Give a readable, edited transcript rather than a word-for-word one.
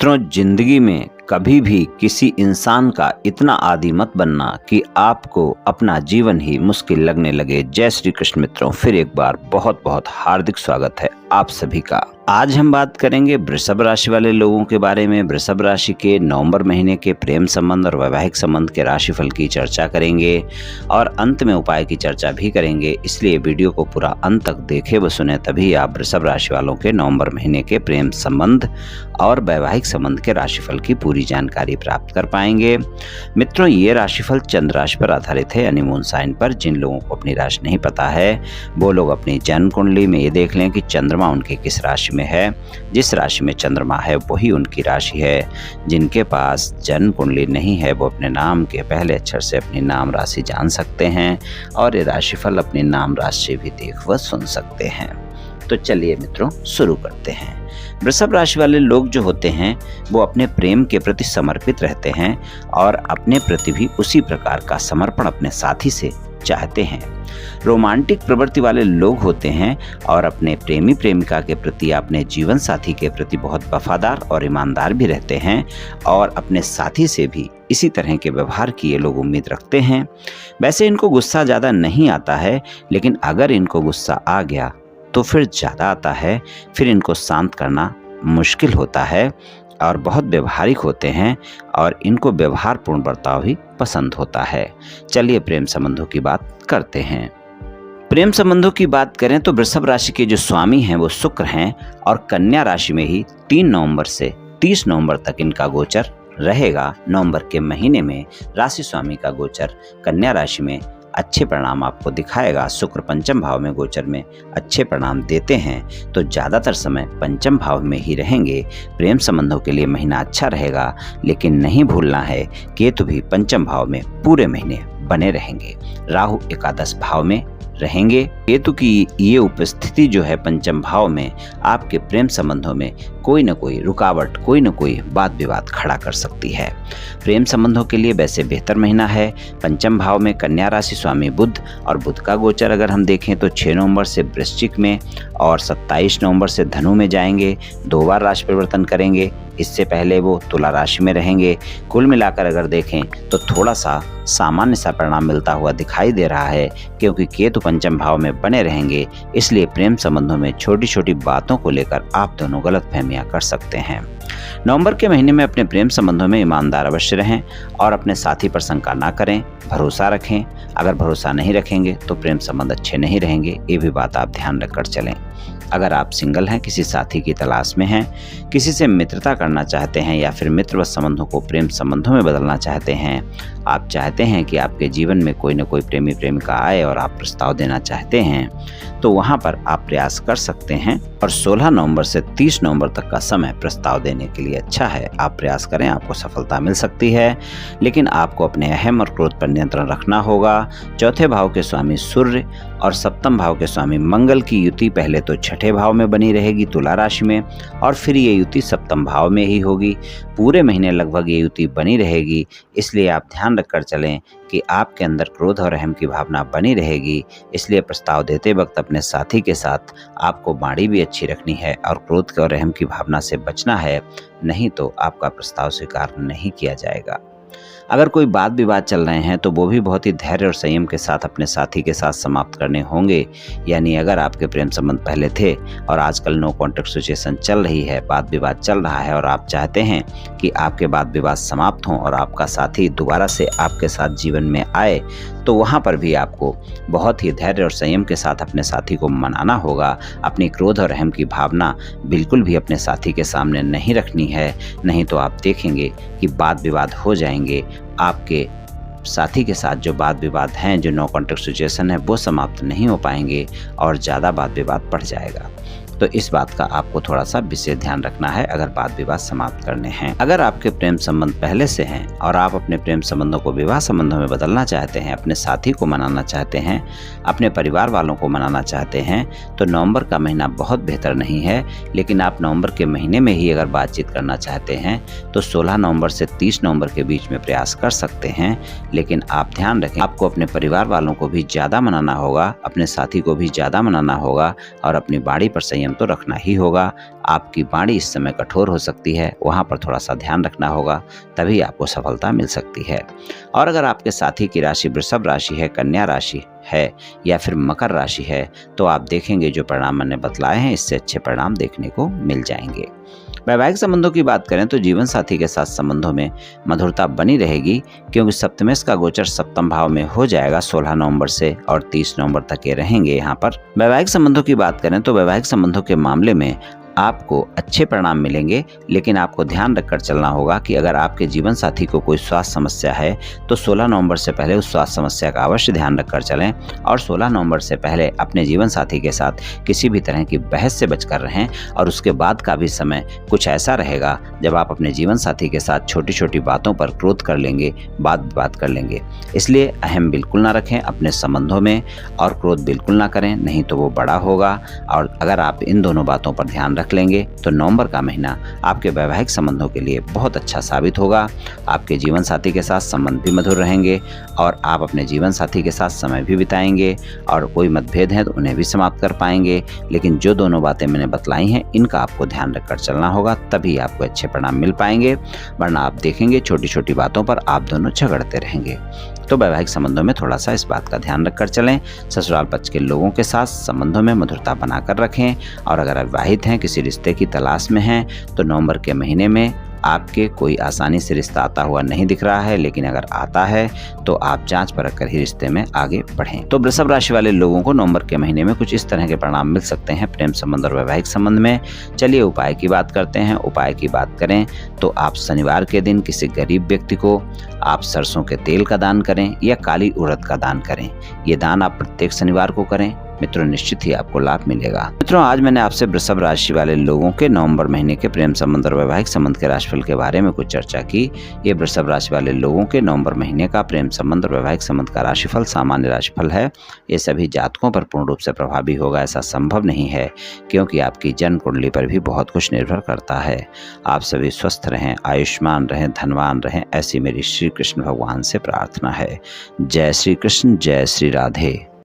मित्रों, जिंदगी में कभी भी किसी इंसान का इतना आदी मत बनना कि आपको अपना जीवन ही मुश्किल लगने लगे। जय श्री कृष्ण मित्रों, फिर एक बार बहुत बहुत हार्दिक स्वागत है आप सभी का। आज हम बात करेंगे वृषभ राशि वाले लोगों के बारे में। वृषभ राशि के नवंबर महीने के प्रेम संबंध और वैवाहिक संबंध के राशिफल की चर्चा करेंगे और अंत में उपाय की चर्चा भी करेंगे। इसलिए वीडियो को पूरा अंत तक देखें व सुने, तभी आप वृषभ राशि वालों के नवंबर महीने के प्रेम संबंध और वैवाहिक संबंध के राशिफल की पूरी जानकारी प्राप्त कर पाएंगे। मित्रों, ये राशिफल चंद्र राशि पर आधारित है, यानी मून साइन पर। जिन लोगों को अपनी राशि नहीं पता है वो लोग अपनी जन्म कुंडली में ये देख लें कि चंद्रमा उनके किस राशि में है। जिस राशि में चंद्रमा है वही उनकी राशि है। जिनके पास जन्म कुंडली नहीं है वो अपने नाम के पहले अक्षर से अपनी नाम राशि जान सकते हैं और ये राशिफल अपनी नाम राशि भी देख व सुन सकते हैं। तो चलिए मित्रों, शुरू करते हैं। वृषभ राशि वाले लोग जो होते हैं वो अपने प्रेम के प्रति समर्पित रहते हैं और अपने प्रति भी उसी प्रकार का समर्पण अपने साथी से चाहते हैं। रोमांटिक प्रवृत्ति वाले लोग होते हैं और अपने प्रेमी प्रेमिका के प्रति, अपने जीवन साथी के प्रति बहुत वफादार और ईमानदार भी रहते हैं और अपने साथी से भी इसी तरह के व्यवहार की ये लोग उम्मीद रखते हैं। वैसे इनको गुस्सा ज़्यादा नहीं आता है, लेकिन अगर इनको गुस्सा आ गया तो फिर ज़्यादा आता है। फिर इनको शांत करना मुश्किल होता है और बहुत व्यवहारिक होते हैं और इनको व्यवहारपूर्ण बर्ताव ही पसंद होता है। चलिए प्रेम संबंधों की बात करते हैं। प्रेम संबंधों की बात करें तो वृषभ राशि के जो स्वामी हैं वो शुक्र हैं और कन्या राशि में ही 3 नवंबर से 30 नवंबर तक इनका गोचर रहेगा। नवंबर के महीने में राशि स्वामी का गोचर कन्या राशि में अच्छे परिणाम आपको दिखाएगा। शुक्र पंचम भाव में गोचर में अच्छे परिणाम देते हैं तो ज़्यादातर समय पंचम भाव में ही रहेंगे। प्रेम संबंधों के लिए महीना अच्छा रहेगा, लेकिन नहीं भूलना है केतु भी पंचम भाव में पूरे महीने बने रहेंगे। राहु एकादश भाव में रहेंगे। केतु की ये उपस्थिति जो है पंचम भाव में आपके प्रेम संबंधों में कोई न कोई रुकावट, कोई न कोई वाद विवाद खड़ा कर सकती है। प्रेम संबंधों के लिए वैसे बेहतर महीना है। पंचम भाव में कन्या राशि स्वामी बुध और बुध का गोचर अगर हम देखें तो 6 नवंबर से वृश्चिक में और 27 नवंबर से धनु में जाएंगे। 2 बार राशि परिवर्तन करेंगे। इससे पहले वो तुला राशि में रहेंगे। कुल मिलाकर अगर देखें तो थोड़ा सा सामान्य सा परिणाम मिलता हुआ दिखाई दे रहा है, क्योंकि केतु पंचम भाव में बने रहेंगे। इसलिए प्रेम संबंधों में छोटी छोटी बातों को लेकर आप दोनों गलतफहमियां कर सकते हैं। नवंबर के महीने में अपने प्रेम संबंधों में ईमानदार अवश्य रहें और अपने साथी पर शंका ना करें, भरोसा रखें। अगर भरोसा नहीं रखेंगे तो प्रेम संबंध अच्छे नहीं रहेंगे। ये भी बात आप ध्यान रखकर चलें। अगर आप सिंगल हैं, किसी साथी की तलाश में हैं, किसी से मित्रता करना चाहते हैं या फिर मित्रवत संबंधों को प्रेम संबंधों में बदलना चाहते हैं, आप चाहते हैं कि आपके जीवन में कोई न कोई प्रेमी प्रेमिका आए और आप प्रस्ताव देना चाहते हैं, तो वहां पर आप प्रयास कर सकते हैं। और 16 नवंबर से 30 नवंबर तक का समय प्रस्ताव देने के लिए अच्छा है। आप प्रयास करें, आपको सफलता मिल सकती है, लेकिन आपको अपने अहम और क्रोध पर नियंत्रण रखना होगा। चौथे भाव के स्वामी सूर्य और सप्तम भाव के स्वामी मंगल की युति पहले तो छठे भाव में बनी रहेगी तुला राशि में, और फिर ये युति सप्तम भाव में ही होगी। पूरे महीने लगभग ये युति बनी रहेगी। इसलिए आप ध्यान रखकर चलें कि आपके अंदर क्रोध और अहम की भावना बनी रहेगी। इसलिए प्रस्ताव देते वक्त अपने साथी के साथ आपको बाड़ी भी अच्छी रखनी है और क्रोध और अहम की भावना से बचना है, नहीं तो आपका प्रस्ताव स्वीकार नहीं किया जाएगा। अगर कोई वाद विवाद चल रहे हैं तो वो भी बहुत ही धैर्य और संयम के साथ अपने साथी के साथ समाप्त करने होंगे। यानी अगर आपके प्रेम संबंध पहले थे और आजकल नो कॉन्टैक्ट सिचुएशन चल रही है, वाद विवाद चल रहा है और आप चाहते हैं कि आपके वाद विवाद समाप्त हों और आपका साथी दोबारा से आपके साथ जीवन में आए, तो वहाँ पर भी आपको बहुत ही धैर्य और संयम के साथ अपने साथी को मनाना होगा। अपनी क्रोध और अहम की भावना बिल्कुल भी अपने साथी के सामने नहीं रखनी है, नहीं तो आप देखेंगे कि वाद विवाद हो जाएंगे। आपके साथी के साथ जो वाद विवाद हैं, जो नो कॉन्टैक्ट सिचुएशन है, वो समाप्त नहीं हो पाएंगे और ज़्यादा वाद विवाद बढ़ जाएगा। तो इस बात का आपको थोड़ा सा विशेष ध्यान रखना है अगर वाद विवाद समाप्त करने हैं। अगर आपके प्रेम संबंध पहले से हैं और आप अपने प्रेम संबंधों को विवाह संबंधों में बदलना चाहते हैं, अपने साथी को मनाना चाहते हैं, अपने परिवार वालों को मनाना चाहते हैं, तो नवंबर का महीना बहुत बेहतर नहीं है। लेकिन आप नवंबर के महीने में ही अगर बातचीत करना चाहते हैं तो 16 नवंबर से 30 नवंबर के बीच में प्रयास कर सकते हैं। लेकिन आप ध्यान रखें, आपको अपने परिवार वालों को भी ज़्यादा मनाना होगा, अपने साथी को भी ज़्यादा मनाना होगा और अपनी बाड़ी पर संयम तो रखना ही होगा। आपकी वाणी इस समय कठोर हो सकती है, वहाँ पर थोड़ा सा ध्यान रखना होगा, तभी आपको सफलता मिल सकती है। और अगर आपके साथी की राशि वृषभ राशि है, कन्या राशि है या फिर मकर राशि है, तो आप देखेंगे जो परिणाम मैंने बतलाए हैं इससे अच्छे परिणाम देखने को मिल जाएंगे। वैवाहिक संबंधों की बात करें तो जीवन साथी के साथ संबंधों में मधुरता बनी रहेगी, क्योंकि सप्तमेश का गोचर सप्तम भाव में हो जाएगा 16 नवंबर से और 30 नवंबर तक ये रहेंगे यहाँ पर। वैवाहिक संबंधों की बात करें तो वैवाहिक संबंधों के मामले में आपको अच्छे परिणाम मिलेंगे, लेकिन आपको ध्यान रखकर चलना होगा कि अगर आपके जीवन साथी को कोई स्वास्थ्य समस्या है तो 16 नवंबर से पहले उस स्वास्थ्य समस्या का अवश्य ध्यान रखकर चलें, और 16 नवंबर से पहले अपने जीवन साथी के साथ किसी भी तरह की बहस से बचकर रहें। और उसके बाद का भी समय कुछ ऐसा रहेगा जब आप अपने जीवन साथी के साथ छोटी छोटी बातों पर क्रोध कर लेंगे, बात विवाद कर लेंगे। इसलिए अहम बिल्कुल ना रखें अपने संबंधों में और क्रोध बिल्कुल ना करें, नहीं तो वो बड़ा होगा। और अगर आप इन दोनों बातों पर ध्यान रख लेंगे तो नवंबर का महीना आपके वैवाहिक संबंधों के लिए बहुत अच्छा साबित होगा। आपके जीवन साथी के साथ संबंध भी मधुर रहेंगे और आप अपने जीवन साथी के साथ समय भी बिताएंगे, और कोई मतभेद है तो उन्हें भी समाप्त कर पाएंगे। लेकिन जो दोनों बातें मैंने बतलाई हैं इनका आपको ध्यान रखकर चलना होगा, तभी आपको अच्छे परिणाम मिल पाएंगे, वरना आप देखेंगे छोटी छोटी बातों पर आप दोनों झगड़ते रहेंगे। तो वैवाहिक संबंधों में थोड़ा सा इस बात का ध्यान रखकर चलें। ससुराल पक्ष के लोगों के साथ संबंधों में मधुरता बनाकर रखें, और अगर अविवाहित हैं, किसी रिश्ते की तलाश में हैं, तो नवंबर के महीने में आपके कोई आसानी से रिश्ता आता हुआ नहीं दिख रहा है, लेकिन अगर आता है तो आप जांच परख कर ही रिश्ते में आगे बढ़ें। तो वृषभ राशि वाले लोगों को नवंबर के महीने में कुछ इस तरह के परिणाम मिल सकते हैं प्रेम संबंध और वैवाहिक संबंध में। चलिए उपाय की बात करते हैं। उपाय की बात करें तो आप शनिवार के दिन किसी गरीब व्यक्ति को आप सरसों के तेल का दान करें या काली उड़द का दान करें। ये दान आप प्रत्येक शनिवार को करें मित्रों, निश्चित ही आपको लाभ मिलेगा। मित्रों, आज मैंने आपसे वृषभ राशि वाले लोगों के नवंबर महीने के प्रेम संबंध और वैवाहिक संबंध के राशिफल के बारे में कुछ चर्चा की। ये वृषभ राशि वाले लोगों के नवंबर महीने का प्रेम संबंध और वैवाहिक संबंध का राशिफल सामान्य राशिफल है। ये सभी जातकों पर पूर्ण रूप से प्रभावी होगा ऐसा संभव नहीं है, क्योंकि आपकी जन्म कुंडली पर भी बहुत कुछ निर्भर करता है। आप सभी स्वस्थ रहें, आयुष्मान रहें, धनवान रहें, ऐसी मेरी श्री कृष्ण भगवान से प्रार्थना है। जय श्री कृष्ण, जय श्री राधे।